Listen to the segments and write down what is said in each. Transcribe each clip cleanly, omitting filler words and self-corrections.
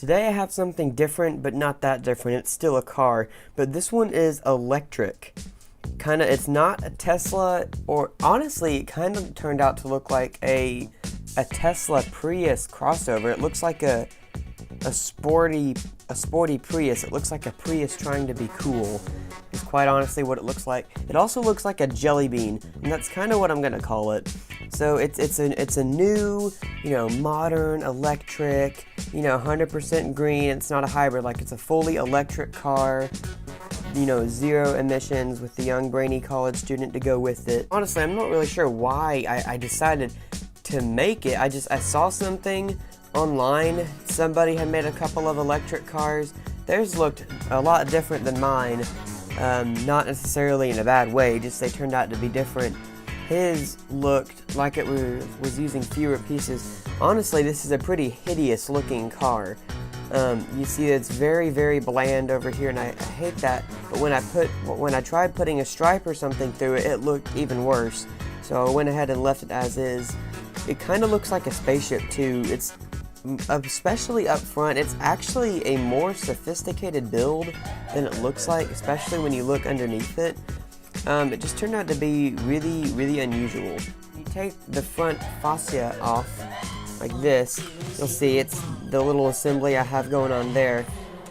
Today I have something different, but not that different. It's still a car, but this one is electric. It's not a Tesla, or honestly, it kind of turned out to look like a Tesla Prius crossover. It looks like a sporty Prius. It looks like a Prius trying to be cool. Is quite honestly what it looks like. It also looks like a jelly bean, and that's kind of what I'm gonna call it. So it's a new, modern electric, 100% green. It's not a hybrid, like it's a fully electric car. Zero emissions with the young brainy college student to go with it. Honestly, I'm not really sure why I decided to make it. I saw something online. Somebody had made a couple of electric cars. Theirs looked a lot different than mine. Not necessarily in a bad way, just they turned out to be different. His looked like it was using fewer pieces. Honestly, this is a pretty hideous looking car. You see it's very, very bland over here, and I hate that. But when I tried putting a stripe or something through it, it looked even worse. So I went ahead and left it as is. It kind of looks like a spaceship too. It's especially up front. It's actually a more sophisticated build than it looks like, especially when you look underneath it. It just turned out to be really, really unusual. You take the front fascia off like this, you'll see it's the little assembly I have going on there.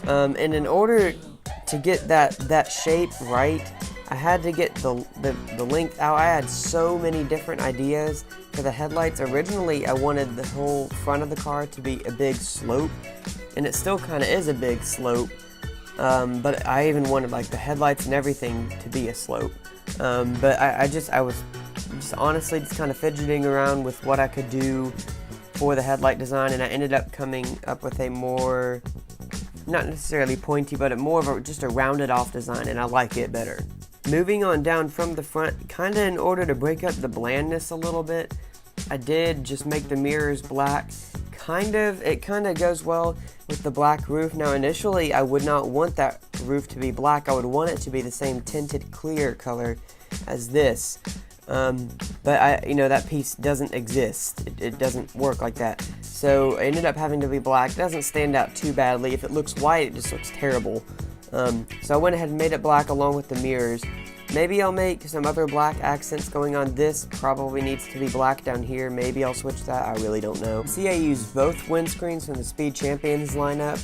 And in order to get that shape right, I had to get the length out. I had so many different ideas for the headlights. Originally, I wanted the whole front of the car to be a big slope, and it still kind of is a big slope. But I even wanted like the headlights and everything to be a slope. But I was honestly just kind of fidgeting around with what I could do for the headlight design, and I ended up coming up with a more, not necessarily pointy, but more of just a rounded off design, and I like it better. Moving on down from the front, kind of in order to break up the blandness a little bit, I did just make the mirrors black. It kind of goes well with the black roof. Now initially I would not want that roof to be black. I would want it to be the same tinted clear color as this. But that piece doesn't exist. It doesn't work like that. So it ended up having to be black. It doesn't stand out too badly. If it looks white, it just looks terrible. So I went ahead and made it black along with the mirrors. Maybe I'll make some other black accents going on. This probably needs to be black down here. Maybe I'll switch that. I really don't know. See, I used both windscreens from the Speed Champions lineup.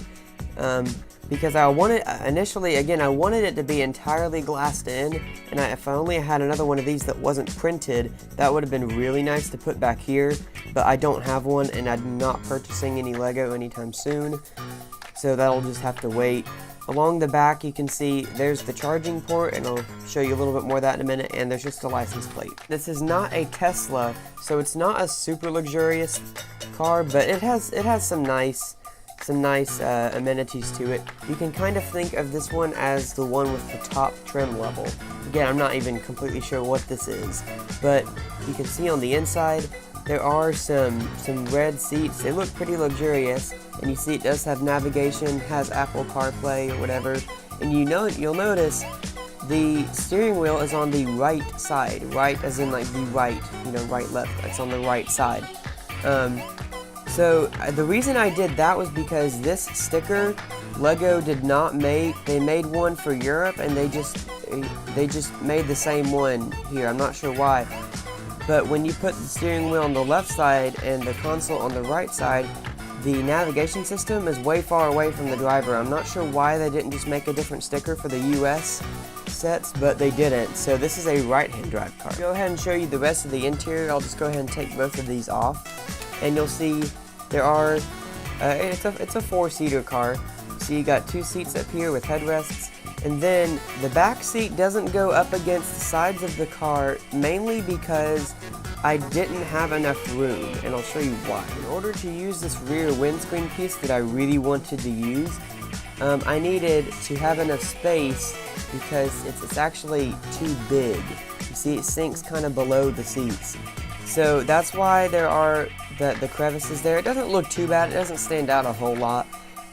Because I wanted it to be entirely glassed in, and if I only had another one of these that wasn't printed, that would have been really nice to put back here, but I don't have one, and I'm not purchasing any Lego anytime soon, so that'll just have to wait. Along the back, you can see there's the charging port, and I'll show you a little bit more of that in a minute, and there's just a license plate. This is not a Tesla, so it's not a super luxurious car, but it has some nice amenities to it. You can kind of think of this one as the one with the top trim level. Again, I'm not even completely sure what this is, but you can see on the inside there are some red seats. They look pretty luxurious, and you see it does have navigation, has Apple CarPlay or whatever, and you'll notice the steering wheel is on the right side, right as in like the right, right left. It's on the right side. So the reason I did that was because this sticker, Lego did not make. They made one for Europe, and they just made the same one here. I'm not sure why, but when you put the steering wheel on the left side and the console on the right side, the navigation system is way far away from the driver. I'm not sure why they didn't just make a different sticker for the US sets, but they didn't. So this is a right-hand drive car. Go ahead and show you the rest of the interior. I'll just go ahead and take both of these off, and you'll see there are, it's a four-seater car. So you got two seats up here with headrests, and then the back seat doesn't go up against the sides of the car, mainly because I didn't have enough room, and I'll show you why. In order to use this rear windscreen piece that I really wanted to use, I needed to have enough space because it's actually too big. You see, it sinks kind of below the seats. So that's why there are the crevices there. It doesn't look too bad. It doesn't stand out a whole lot,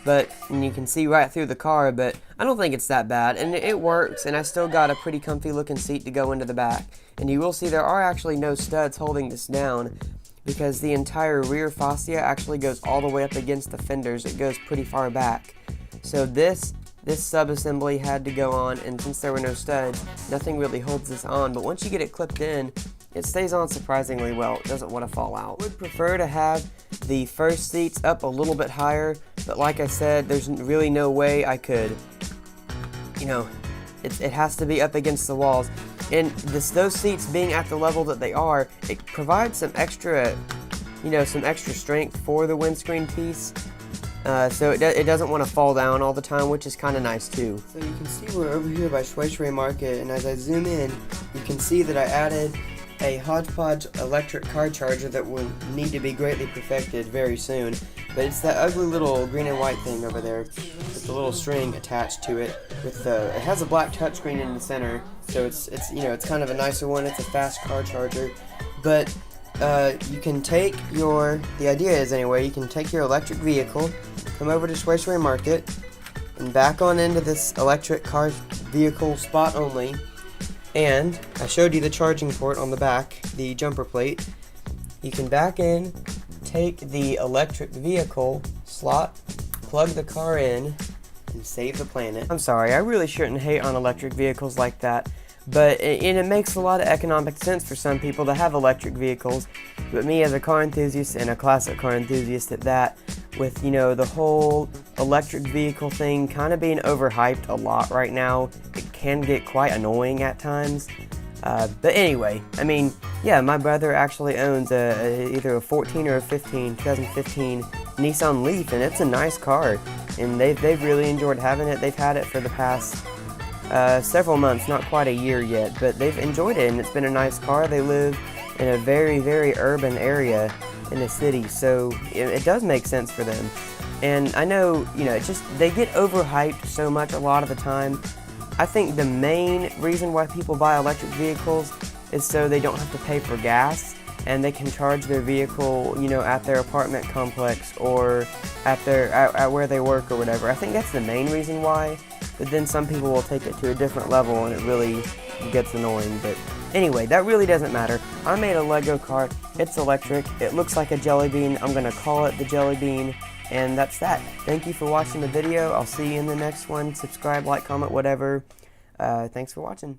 and you can see right through the car, but I don't think it's that bad, and it works, and I still got a pretty comfy looking seat to go into the back. And you will see there are actually no studs holding this down, because the entire rear fascia actually goes all the way up against the fenders. It goes pretty far back. So this sub-assembly had to go on, and since there were no studs, nothing really holds this on. But once you get it clipped in, it stays on surprisingly well. It doesn't want to fall out. I would prefer to have the first seats up a little bit higher, but like I said, there's really no way I could, you know, it has to be up against the walls. And those seats being at the level that they are, it provides some extra, some extra strength for the windscreen piece. So it doesn't want to fall down all the time, which is kind of nice too. So you can see we're over here by Schweitzer Market, and as I zoom in, you can see that I added a hodgepodge electric car charger that will need to be greatly perfected very soon. But it's that ugly little green and white thing over there with the little string attached to it. It has a black touchscreen in the center, so it's kind of a nicer one. It's a fast car charger, but you can take the idea is anyway, you can take your electric vehicle, come over to Schweitzer Market, and back on into this electric car vehicle spot only. And I showed you the charging port on the back, the jumper plate. You can back in, take the electric vehicle slot, plug the car in, and save the planet. I'm sorry, I really shouldn't hate on electric vehicles like that, but it makes a lot of economic sense for some people to have electric vehicles. But me as a car enthusiast, and a classic car enthusiast at that, with the whole electric vehicle thing kind of being overhyped a lot right now, it can get quite annoying at times. But anyway, I mean, yeah, my brother actually owns either a 14 or a 2015 Nissan Leaf, and it's a nice car, and they've really enjoyed having it. They've had it for the past several months, not quite a year yet, but they've enjoyed it, and it's been a nice car. They live in a very, very urban area in the city, so it does make sense for them. And I know, they get overhyped so much a lot of the time. I think the main reason why people buy electric vehicles is so they don't have to pay for gas, and they can charge their vehicle, at their apartment complex or at where they work or whatever. I think that's the main reason why, but then some people will take it to a different level and it really gets annoying. But anyway, that really doesn't matter. I made a Lego cart. It's electric. It looks like a jelly bean. I'm going to call it the jelly bean. And that's that. Thank you for watching the video. I'll see you in the next one. Subscribe, like, comment, whatever. Thanks for watching.